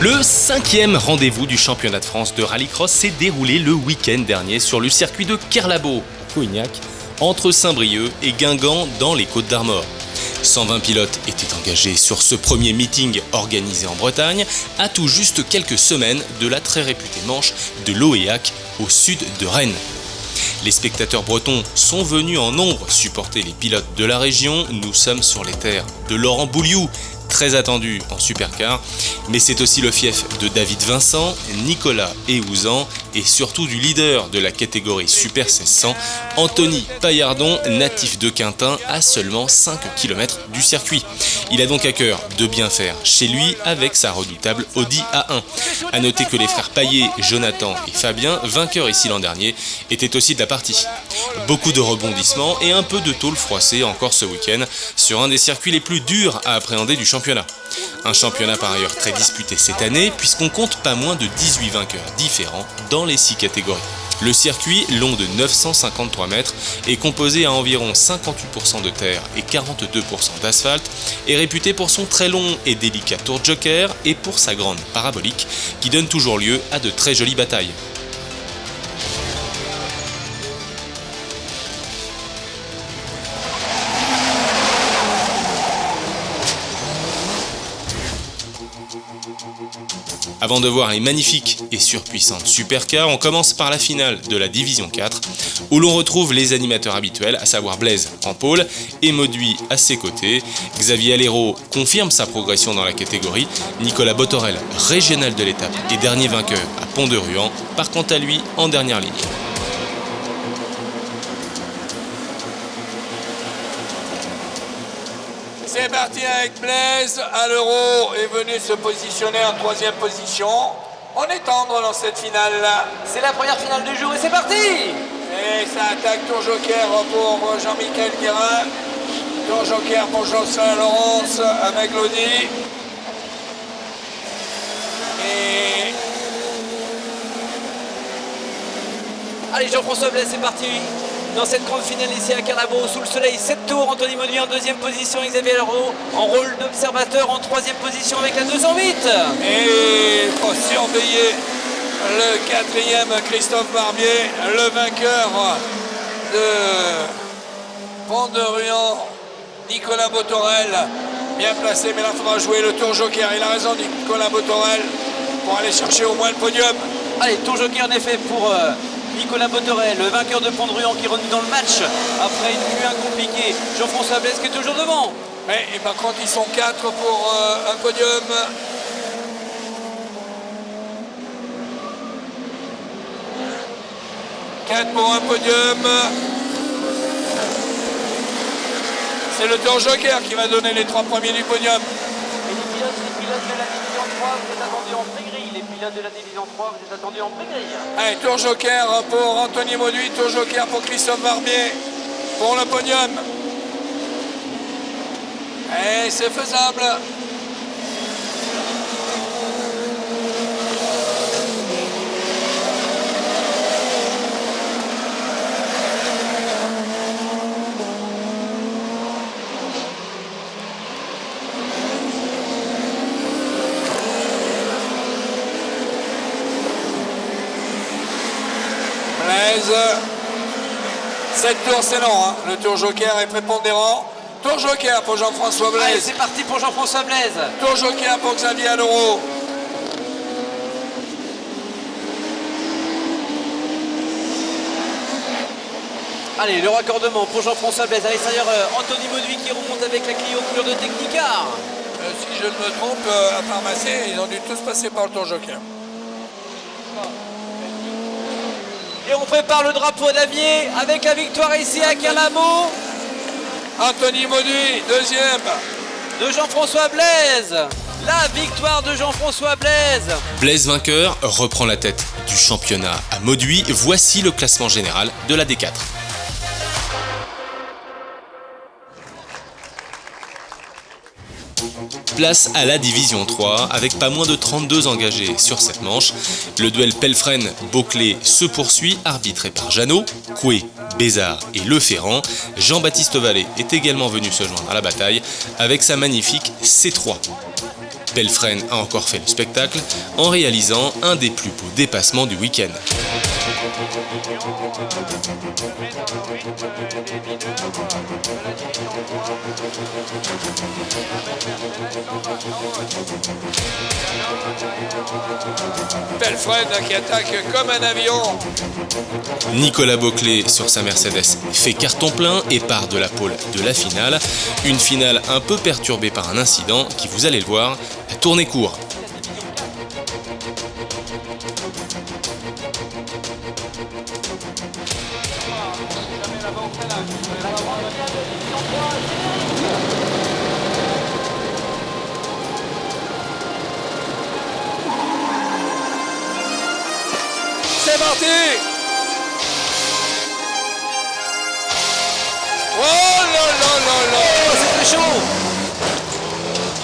Le 5e rendez-vous du championnat de France de rallycross s'est déroulé le week-end dernier sur le circuit de Kerlabo, à Coignac, entre Saint-Brieuc et Guingamp dans les Côtes-d'Armor. 120 pilotes étaient engagés sur ce premier meeting organisé en Bretagne, à tout juste quelques semaines de la très réputée manche de Loéac au sud de Rennes. Les spectateurs bretons sont venus en nombre supporter les pilotes de la région. Nous sommes sur les terres de Laurent Bouliou, très attendu en supercar, mais c'est aussi le fief de David Vincent, Nicolas Ehouzan et surtout du leader de la catégorie Super 1600, Anthony Paillardon, natif de Quintin, à seulement 5 km du circuit. Il a donc à cœur de bien faire chez lui avec sa redoutable Audi A1. A noter que les frères Paillet, Jonathan et Fabien, vainqueurs ici l'an dernier, étaient aussi de la partie. Beaucoup de rebondissements et un peu de tôle froissée encore ce week-end sur un des circuits les plus durs à appréhender du championnat. Un championnat par ailleurs très disputé cette année puisqu'on compte pas moins de 18 vainqueurs différents dans les 6 catégories. Le circuit, long de 953 mètres, est composé à environ 58% de terre et 42% d'asphalte, est réputé pour son très long et délicat tour joker et pour sa grande parabolique qui donne toujours lieu à de très jolies batailles. Avant de voir les magnifiques et surpuissantes supercars, on commence par la finale de la Division 4, où l'on retrouve les animateurs habituels, à savoir Blaise en pôle et Mauduit à ses côtés. Xavier Alero confirme sa progression dans la catégorie. Nicolas Botorel, régional de l'étape et dernier vainqueur à Pont-de-Ruan, part quant à lui en dernière ligne. C'est parti avec Blaise. Alero est venu se positionner en 3e position. On est tendre dans cette finale-là. C'est la première finale du jour et c'est parti. Et ça attaque tour joker pour Jean-Michel Guérin. Tour joker pour Jocelyn Laurence avec l'Audi. Et... Allez, Jean-François Blaise, c'est parti. Dans cette grande finale ici à Kerlabo, sous le soleil, 7 tours, Anthony Mauduit en 2e position, Xavier Alero en rôle d'observateur en 3e position avec la 208. Et il faut surveiller le 4e Christophe Barbier, le vainqueur de Pont-de-Ruan, Nicolas Botorel, bien placé, mais là il faudra jouer le tour joker. Il a raison, Nicolas Botorel, pour aller chercher au moins le podium. Allez, tour joker en effet pour Nicolas Botorel, le vainqueur de Pont-de-Ruan qui rentre dans le match après une Q1 compliquée. Jean-François Blaise qui est toujours devant. Et par contre, ils sont 4 pour un podium. Pour un podium. C'est le tour joker qui va donner les 3 premiers du podium. Et les pilotes de la division 3, vous êtes attendus en pré-grille. Les pilotes de la division 3, vous êtes attendus en pré-grille. Allez, tour joker pour Anthony Mauduit, tour joker pour Christophe Barbier pour le podium. Et c'est faisable. Blaise. 7 tours, c'est long, hein. Le tour joker est prépondérant. Tour joker pour Jean-François Blaise. Allez, c'est parti pour Jean-François Blaise. Tour joker pour Xavier Alero. Allez, le raccordement pour Jean-François Blaise. À l'extérieur, Anthony Mauduit qui remonte avec la Clio couleur de Technicar. Si je ne me trompe, à part Massé, ils ont dû tous passer par le tour joker. Et on prépare le drapeau damier avec la victoire ici à Kerlabo. Anthony Mauduit, 2e. De Jean-François Blaise. La victoire de Jean-François Blaise. Blaise vainqueur reprend la tête du championnat à Mauduit. Voici le classement général de la D4. Place à la Division 3 avec pas moins de 32 engagés sur cette manche. Le duel Pelfren-Beauclé se poursuit, arbitré par Jeannot, Coué, Bézard et Leferrand. Jean-Baptiste Vallée est également venu se joindre à la bataille avec sa magnifique C3. Pelfrene a encore fait le spectacle en réalisant un des plus beaux dépassements du week-end. Pelfrene qui attaque comme un avion. Nicolas Beauclet sur sa Mercedes fait carton plein et part de la pole de la finale. Une finale un peu perturbée par un incident qui, vous allez le voir, a tourné court. C'est parti! Oh là là là là! Oh, c'est très chaud.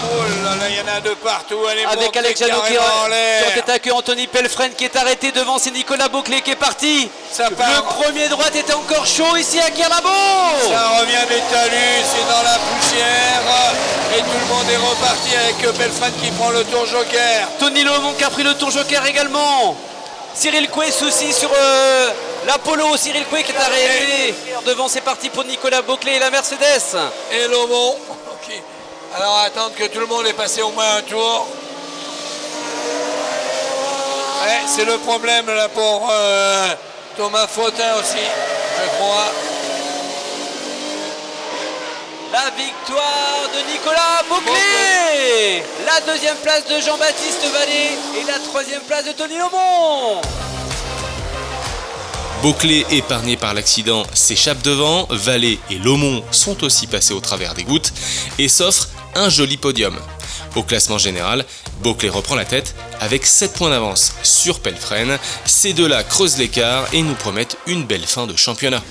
Oh là là, il y en a de partout. Elle est Avec montée Alex Janot qui carrément en l'air. est attaqué, Anthony Pelfrene qui est arrêté devant, c'est Nicolas Beauclet qui est parti. Ça part. Le premier droite était encore chaud ici à Kerlabo. Ça revient des talus, c'est dans la poussière. Et tout le monde est reparti avec Pelfrene qui prend le tour joker. Tony Lomond qui a pris le tour joker également. Cyril Coué, souci sur l'Apollo. Cyril Coué qui est arrêté. Devant, c'est parti pour Nicolas Beauclet et la Mercedes. Et Lomond. Ok. Alors attendre que tout le monde ait passé au moins un tour. Ouais, c'est le problème là pour Thomas Fautin aussi, je crois. La victoire de Nicolas Beauclet. La deuxième place de Jean-Baptiste Vallée et la troisième place de Tony Lomond. Beauclet, épargné par l'accident, s'échappe devant. Vallée et Lomond sont aussi passés au travers des gouttes et s'offrent un joli podium. Au classement général, Beauclet reprend la tête avec 7 points d'avance sur Pelfrene. Ces deux-là creusent l'écart et nous promettent une belle fin de championnat.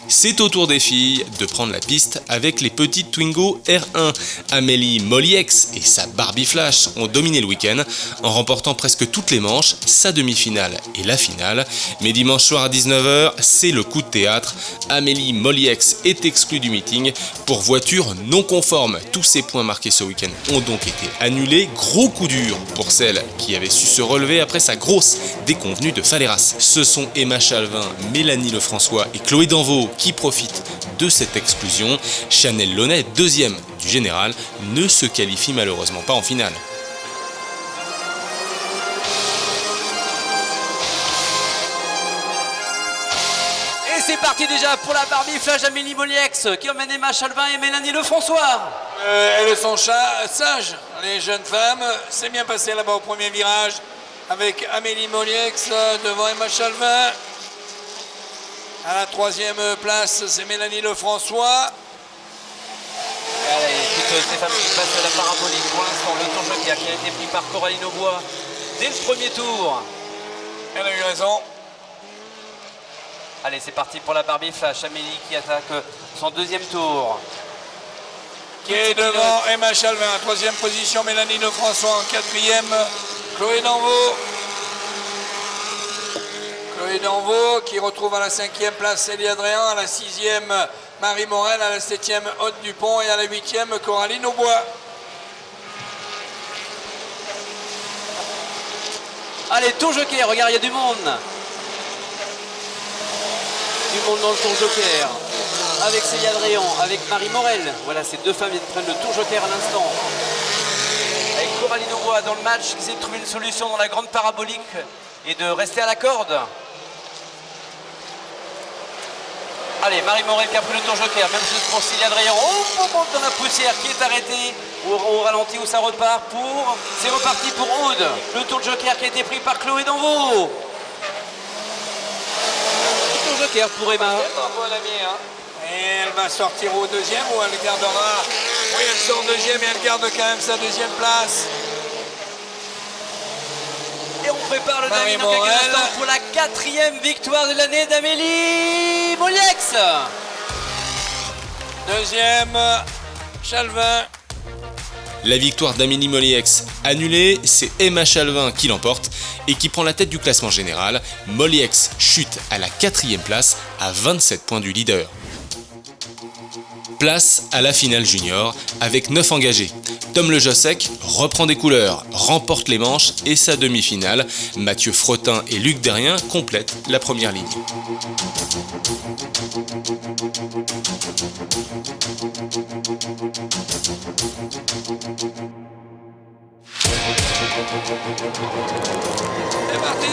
C'est au tour des filles de prendre la piste avec les petites Twingo R1. Amélie Moliex et sa Barbie Flash ont dominé le week-end en remportant presque toutes les manches, sa demi-finale et la finale. Mais dimanche soir à 19h, c'est le coup de théâtre. Amélie Moliex est exclue du meeting pour voiture non conforme. Tous ses points marqués ce week-end ont donc été annulés. Gros coup dur pour celle qui avait su se relever après sa grosse déconvenue de Faleras. Ce sont Emma Chalvin, Mélanie Lefrançois et Chloé Danvaux qui profitent de cette exclusion. Chanel Launay, deuxième du général, ne se qualifie malheureusement pas en finale. Et c'est parti déjà pour la Barbie Flash Amélie Moliex qui emmène Emma Chalvin et Mélanie Lefrançois. Elles sont sages, les jeunes femmes. C'est bien passé là-bas au premier virage avec Amélie Moliex devant Emma Chalvin. À la troisième place, c'est Mélanie Lefrançois. Allez, toutes ces femmes qui passent à la parabolique. Pour l'instant, le tour joker qui a été pris par Coraline Aubois dès le premier tour. Elle a eu raison. Allez, c'est parti pour la Barbie Flash. Amélie qui attaque son deuxième tour. Qui est devant Emma Chalvin. En troisième position, Mélanie Lefrançois. En quatrième, Chloé Danvaux. Chloé Danvaux qui retrouve à la cinquième place Célie Adrien, à la sixième Marie Morel, à la septième Aude Dupont et à la huitième Coraline Aubois. Allez, tour joker, regarde, il y a du monde. Du monde dans le tour joker. Avec Célie Adrien, avec Marie Morel. Voilà, ces deux femmes viennent prendre le tour joker à l'instant. Avec Coraline Aubois dans le match qui essaie de trouver une solution dans la grande parabolique et de rester à la corde. Allez, Marie Morel qui a pris le tour joker, même chose pour Célie Adrien. Oh, on monte dans la poussière qui est arrêtée au ralenti où ça repart pour... C'est reparti pour Aude. Le tour joker qui a été pris par Chloé Danvaux. Le tour joker pour Emma. Et elle va sortir au deuxième ou elle gardera... Oui, elle sort deuxième et elle garde quand même sa deuxième place. Et on prépare le Marie David dans quelques Morel. instants pour la quatrième victoire de l'année d'Amélie Moliex. Deuxième, Chalvin. La victoire d'Amélie Moliex annulée, c'est Emma Chalvin qui l'emporte et qui prend la tête du classement général. Moliex chute à la 4e place à 27 points du leader. Place à la finale junior avec 9 engagés. Tom Lejosec reprend des couleurs, remporte les manches et sa demi-finale. Mathieu Fretin et Luc Derrien complètent la première ligne. C'est parti!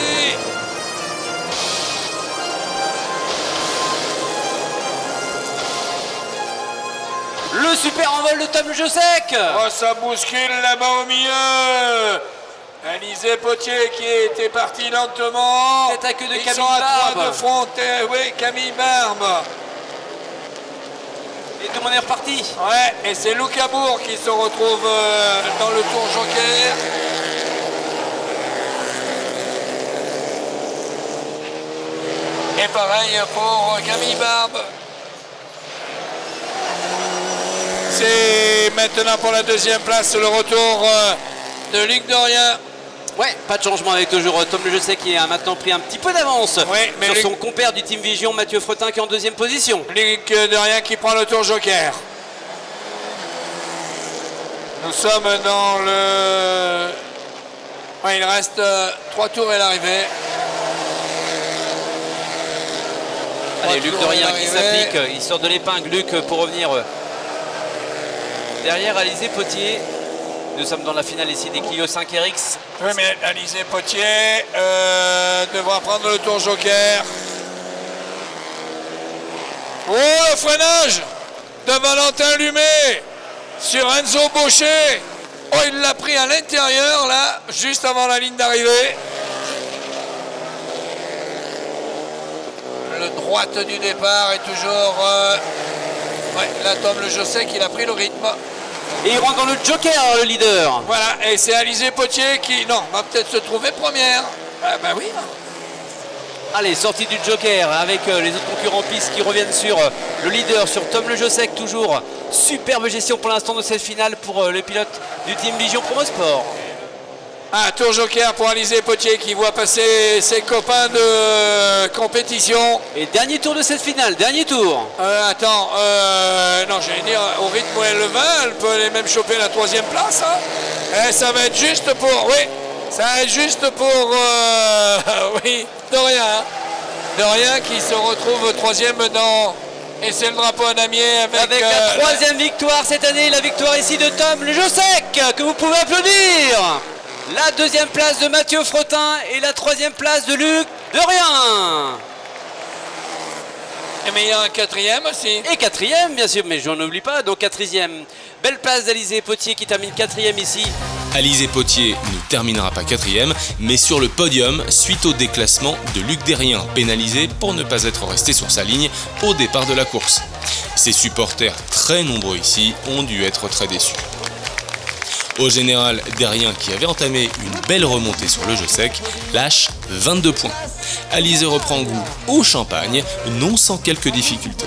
Le super envol de Tom Lejosec. Oh, ça bouscule là-bas au milieu. Alizé Potier qui était parti lentement. C'est à queue de Ils Camille sont à Barbe. 3 de front. Oui, Camille Barbe. Et tout le monde est reparti. Ouais, et c'est Luc Abour qui se retrouve dans le tour joker. Et pareil pour Camille Barbe. C'est maintenant pour la deuxième place le retour de Luc Derrien. Ouais, pas de changement avec toujours Tom Lejosec qui a maintenant pris un petit peu d'avance Ouais, mais sur Luc- son compère du Team Vision, Mathieu Fretin, qui est en deuxième position. Luc Derrien qui prend le tour joker. Nous sommes dans le... Ouais, il reste 3 tours et l'arrivée. Allez, 3 Luc tours Derrien et qui l'arrivée. s'applique, il sort de l'épingle. Luc pour revenir derrière Alizé Potier. Nous sommes dans la finale ici des Clio 5 RX. Oui, mais Alizé Potier devra prendre le tour joker. Oh, le freinage de Valentin Lumet sur Enzo Baucher. Oh, il l'a pris à l'intérieur, là, juste avant la ligne d'arrivée. Le droite du départ est toujours... ouais, là, Tom Lejosec, il a pris le rythme. Et il rentre dans le Joker, le leader. Voilà, et c'est Alizé Potier qui, non, va peut-être se trouver première. Ah bah oui. Allez, sortie du Joker avec les autres concurrents pistes qui reviennent sur le leader, sur Tom Lejosec toujours. Superbe gestion pour l'instant de cette finale pour le pilote du Team Vision Promo Sport. Ah, tour joker pour Alizé Potier qui voit passer ses copains de compétition. Et dernier tour de cette finale, dernier tour. Attends, non, j'allais dire, au rythme où elle va, elle peut aller même choper la 3e place. Hein. Et ça va être juste pour, oui, ça va être juste pour, oui, Derrien. Hein. Derrien qui se retrouve 3e dans, et c'est le drapeau à damier Avec la 3e victoire cette année, la victoire ici de Tom Lejosec, que vous pouvez applaudir. La 2e place de Mathieu Fretin et la 3e place de Luc Derrien. Mais il y a un 4e aussi. Et 4e, bien sûr, mais j'en oublie pas, donc 4e. Belle place d'Alizé Potier qui termine 4e ici. Alizé Potier ne terminera pas 4e, mais sur le podium suite au déclassement de Luc Derrien, pénalisé pour ne pas être resté sur sa ligne au départ de la course. Ses supporters, très nombreux ici, ont dû être très déçus. Au général, Derrien, qui avait entamé une belle remontée sur Lejosec, lâche 22 points. Alizé reprend goût au champagne, non sans quelques difficultés.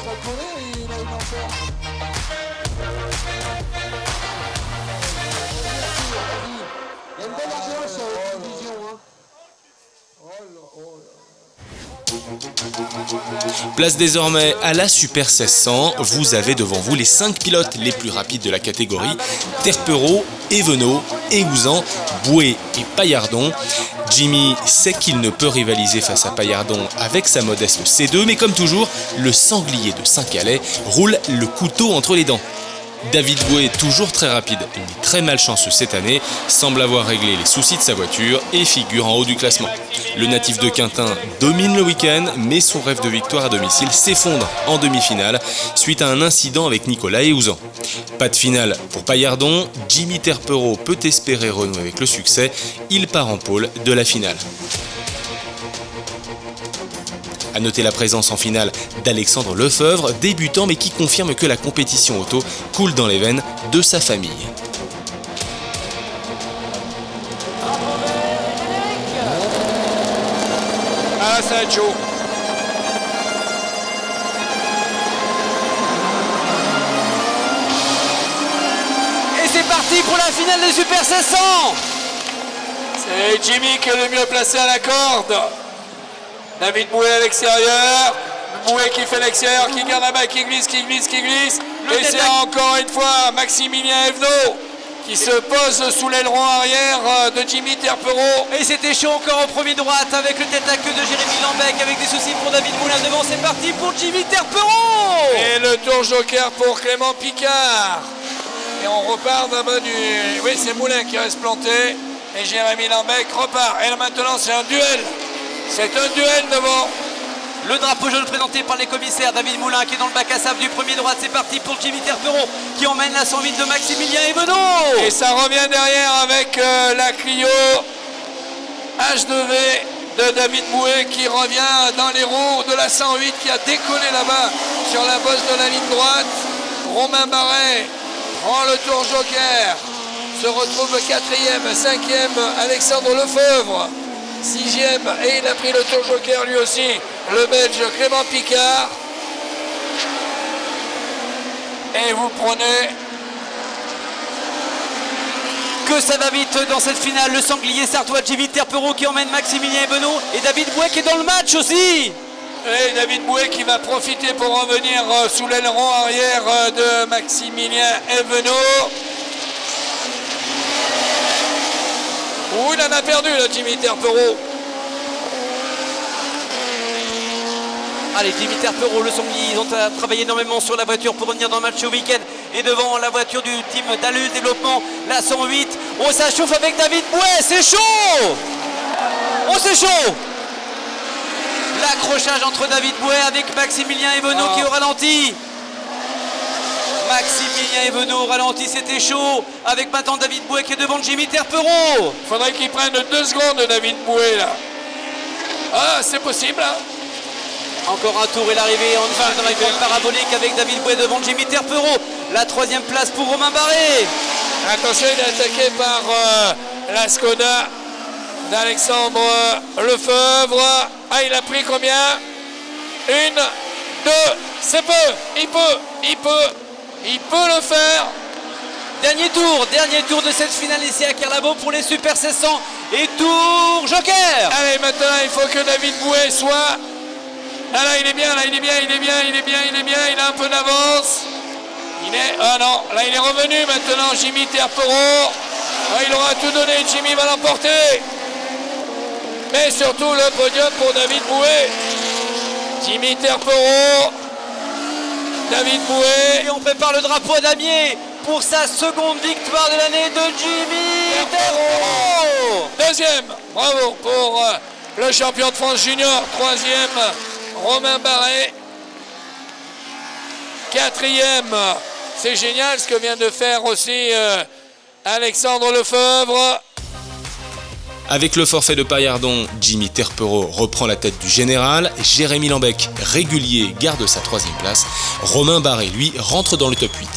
Place désormais à la Super 1600, vous avez devant vous les 5 pilotes les plus rapides de la catégorie, Terpero, Evenot, Eouzan, Boué et Paillardon. Jimmy sait qu'il ne peut rivaliser face à Paillardon avec sa modeste C2, mais comme toujours, le sanglier de Saint-Calais roule le couteau entre les dents. David Boué, toujours très rapide mais très malchanceux cette année, semble avoir réglé les soucis de sa voiture et figure en haut du classement. Le natif de Quintin domine le week-end, mais son rêve de victoire à domicile s'effondre en demi-finale suite à un incident avec Nicolas Eouzan. Pas de finale pour Paillardon, Jimmy Terpero peut espérer renouer avec le succès, il part en pôle de la finale. A noter la présence en finale d'Alexandre Lefebvre, débutant mais qui confirme que la compétition auto coule dans les veines de sa famille. Ah, ça va être chaud. Et c'est parti pour la finale des Super 1600. C'est Jimmy qui est le mieux placé à la corde. David Boué à l'extérieur. Boué qui fait l'extérieur, qui garde la balle, qui glisse, qui glisse, qui glisse. Et c'est encore une fois Maximilien Evenot qui se pose sous l'aileron arrière de Jimmy Terpereau. Et c'était chaud encore en premier droite avec le tête à queue de Jérémy Lambec avec des soucis pour David Moulin devant. C'est parti pour Jimmy Terpereau. Et le tour joker pour Clément Picard. Et on repart d'abord du... Oui, c'est Moulin qui reste planté. Et Jérémy Lambec repart. Et là maintenant c'est un duel. C'est un duel devant. Le drapeau jaune présenté par les commissaires. David Moulin qui est dans le bac à sable du premier droite. C'est parti pour Jimmy Terpereau qui emmène la 108 de Maximilien Evenot. Et ça revient derrière avec la Clio H2V de David Bouet qui revient dans les roues de la 108 qui a décollé là-bas sur la bosse de la ligne droite. Romain Barret prend le tour joker. Se retrouve 4e, 5e Alexandre Lefebvre. 6e, et il a pris le tour joker lui aussi, le Belge Clément Picard. Et vous prenez... Que ça va vite dans cette finale, le sanglier sartois Jimmy Terpereau qui emmène Maximilien Evenot et David Bouet qui est dans le match aussi. Et David Bouet qui va profiter pour revenir sous l'aileron arrière de Maximilien Evenot. Ouh, il en a perdu là, Jimmy Terpereau. Allez, Jimmy Terpereau, le sanglier, ils ont travaillé énormément sur la voiture pour revenir dans le match au week-end. Et devant la voiture du team Dalus Développement, la 108. Oh, ça chauffe avec David Bouet, c'est chaud. Oh, c'est chaud. L'accrochage entre David Bouet avec Maximilien Evenot qui est au ralenti. Maximilien Evenot au ralenti, c'était chaud. Avec maintenant David Bouet qui est devant Jimmy Terpereau. Faudrait qu'il prenne 2 secondes, David Bouet là. Ah, c'est possible hein. Encore un tour et l'arrivée en face dans la grande parabolique avec David Bouet devant Jimmy Terpereau. La 3e place pour Romain Barret. Attention, il est attaqué par la Skoda d'Alexandre Lefebvre. Ah, il a pris combien? 1, 2, c'est peu. Il peut le faire. Dernier tour de cette finale ici à Carlabo pour les Super 1600 et tour joker. Allez, maintenant il faut que David Bouet soit... Ah là, il est bien, il a un peu d'avance. Ah non, là il est revenu maintenant, Jimmy Terpereau. Ah, il aura tout donné, Jimmy va l'emporter. Mais surtout le podium pour David Bouet. Jimmy Terpereau, David Bouet. Et on prépare le drapeau à damier pour sa seconde victoire de l'année de Jimmy Terpereau. 2e, bravo pour le champion de France junior. 3e, Romain Barret. 4e, c'est génial ce que vient de faire aussi Alexandre Lefebvre. Avec le forfait de Paillardon, Jimmy Terpereau reprend la tête du général, Jérémy Lambec, régulier, garde sa 3e place, Romain Barret, lui, rentre dans le top 8.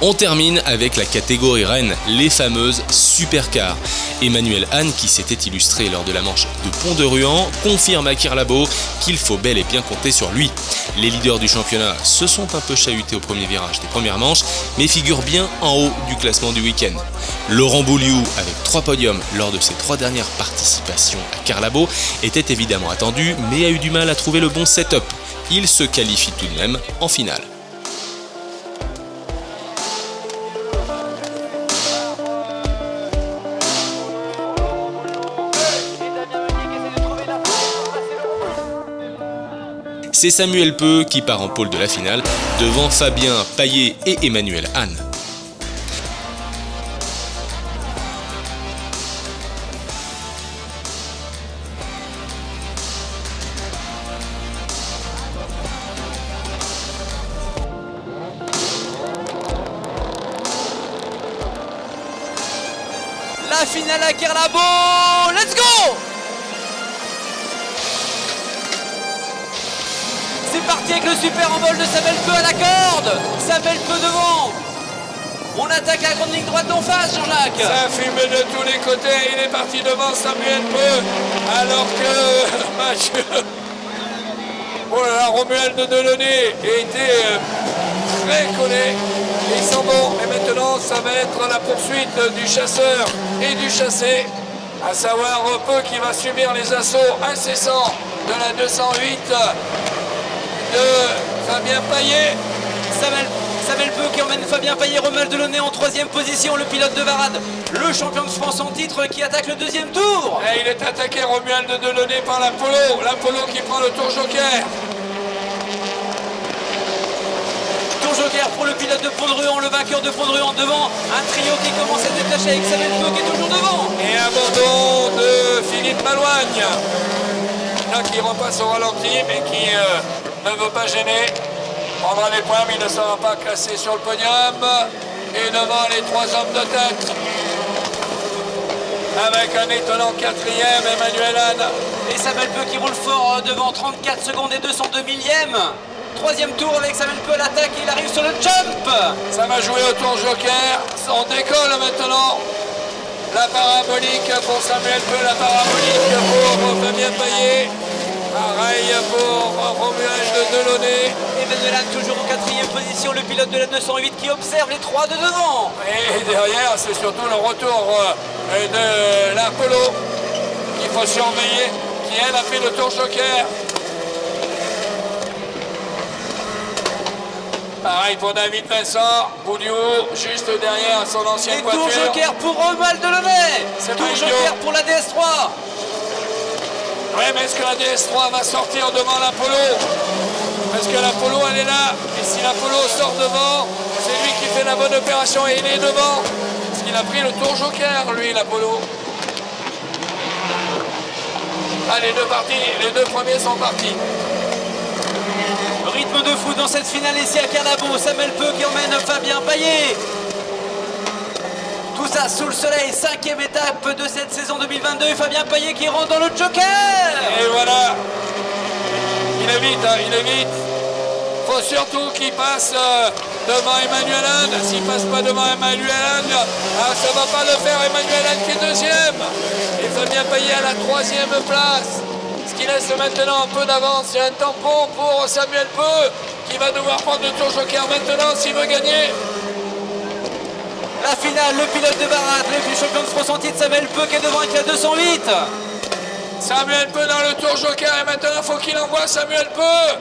On termine avec la catégorie reine, les fameuses supercars. Emmanuel Hahn, qui s'était illustré lors de la manche de Pont-de-Ruan, confirme à Kirlabo qu'il faut bel et bien compter sur lui. Les leaders du championnat se sont un peu chahutés au premier virage des premières manches, mais figurent bien en haut du classement du week-end. Laurent Bouliou, avec 3 podiums lors de ses 3 dernières participations à Kirlabo, était évidemment attendu, mais a eu du mal à trouver le bon setup. Il se qualifie tout de même en finale. C'est Samuel Peu qui part en pôle de la finale, devant Fabien Paillet et Emmanuel Hahn. La finale à Kirlabo, let's go! C'est parti avec le super envol de Samuel Peu à la corde. Samuel Peu devant. On attaque la grande ligne droite d'en face, Jean-Jacques. Ça fume de tous les côtés. Il est parti devant Samuel Peu. Alors que Mathieu... Voilà, Romuald de Delaunay était très collés. Ils sont bons. Et maintenant, ça va être la poursuite du chasseur et du chassé. À savoir peu qui va subir les assauts incessants de la 208 de Fabien Payet. Samuel Peu qui emmène Fabien Payet, Romuald Delaunay en 3e position, le pilote de Varade, le champion de France en titre qui attaque le 2e tour. Et il est attaqué, Romuald Delaunay, par l'Apollo qui prend le tour joker. Tour joker pour le pilote de Pont-de-Ruan, le vainqueur de Pont-de-Ruan devant, un trio qui commence à se détacher avec Samuel Peu qui est toujours devant. Et abandon de Philippe Malouagne, là qui repasse au ralenti mais qui ne veut pas gêner. Prendra les points mais il ne sera pas classé sur le podium. Et devant les 3 hommes de tête, avec un étonnant 4e, Emmanuel Hahn. Et Samuel Peu qui roule fort devant, 34 secondes et 202 millièmes. 3e tour avec Samuel Peu à l'attaque, il arrive sur le jump. Ça va jouer au tour joker, on décolle maintenant. La parabolique pour Samuel Peu, la parabolique pour Fabien Payet. Pareil pour Romuald Delaunay. Emmanuel Hahn toujours en 4e position, le pilote de la 208 qui observe les 3 de devant. Et derrière, c'est surtout le retour de l'Apollo qu'il faut surveiller, qui elle a fait le tour joker. Pareil pour David Vincent, Bouliou juste derrière son ancienne voiture. Et tour joker pour Romuald Delaunay. Tour joker pour la DS3. Ouais, mais est-ce que la DS3 va sortir devant l'Apollo? Parce que l'Apollo, elle est là. Et si l'Apollo sort devant, c'est lui qui fait la bonne opération. Et il est devant. Parce qu'il a pris le tour joker, lui, l'Apollo. Ah, les deux premiers sont partis. Rythme de fou dans cette finale ici à Carlabo. Samuel Peu qui emmène Fabien Payet. Tout ça sous le soleil, 5e étape de cette saison 2022. Fabien Payet qui rentre dans le joker. Et voilà. Il est vite, hein, il est vite. Faut surtout qu'il passe devant Emmanuel Hahn. S'il passe pas devant Emmanuel Hahn, ça va pas le faire. Emmanuel Hahn qui est 2e. Et Fabien Payet à la 3e place. Ce qui laisse maintenant un peu d'avance. Il y a un tampon pour Samuel Peu qui va devoir prendre le tour joker maintenant s'il veut gagner. La finale, le pilote de Varade, le champion de France en titre, Samuel Peu qui est devant avec la 208. Samuel Peu dans le tour joker et maintenant faut qu'il envoie Samuel Peu.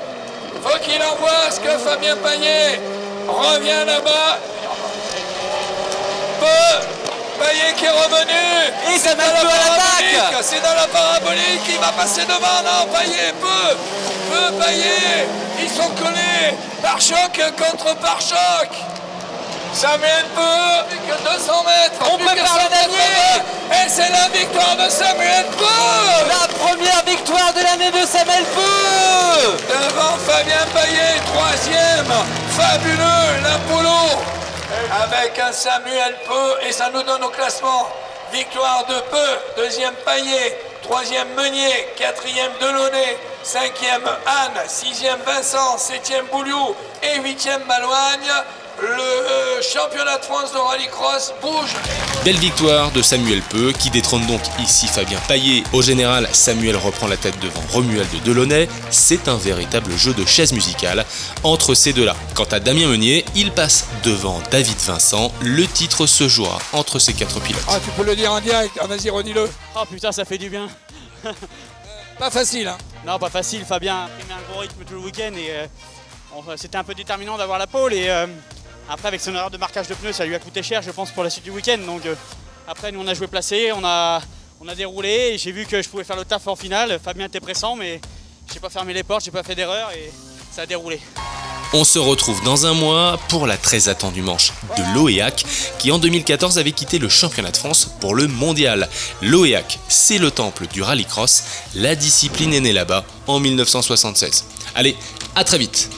Faut qu'il envoie ce que Fabien Payet revient là-bas. Peu, Payet qui est revenu. Et Samuel Peu à l'attaque. C'est dans la parabolique, il va passer devant. Non, Payet, Peu, Payet. Ils sont collés. Pare-choc contre pare-choc. Samuel Peu, plus que 200 mètres. On prépare le dernier. Et c'est la victoire de Samuel Peu. La première victoire de l'année de Samuel Peu. Devant Fabien Payet, 3e. Fabuleux, l'Apollo. Avec un Samuel Peu. Et ça nous donne au classement. Victoire de Peu, 2e Payet, 3e Meunier, 4e Delaunay, 5e Hahn, 6e Vincent, 7e Bouliou et 8e Malouagne. Le championnat de France de rallycross bouge. Belle victoire de Samuel Peu qui détrône donc ici Fabien Payet. Au général, Samuel reprend la tête devant Romuald Delaunay. C'est un véritable jeu de chaises musicales entre ces deux-là. Quant à Damien Meunier, il passe devant David Vincent. Le titre se jouera entre ces 4 pilotes. Ah, tu peux le dire en direct. Ah, vas-y, redis-le. Oh putain, ça fait du bien. Pas facile, hein. Non, pas facile. Fabien a pris un gros rythme tout le week-end et c'était un peu déterminant d'avoir la pole. Et après, avec son erreur de marquage de pneus, ça lui a coûté cher, je pense, pour la suite du week-end. Donc après, nous, on a joué placé, on a déroulé et j'ai vu que je pouvais faire le taf en finale. Fabien était pressant, mais j'ai pas fermé les portes, j'ai pas fait d'erreur et ça a déroulé. On se retrouve dans un mois pour la très attendue manche de l'Oéac qui en 2014 avait quitté le championnat de France pour le mondial. L'Oéac, c'est le temple du rallycross, la discipline est née là-bas en 1976. Allez, à très vite.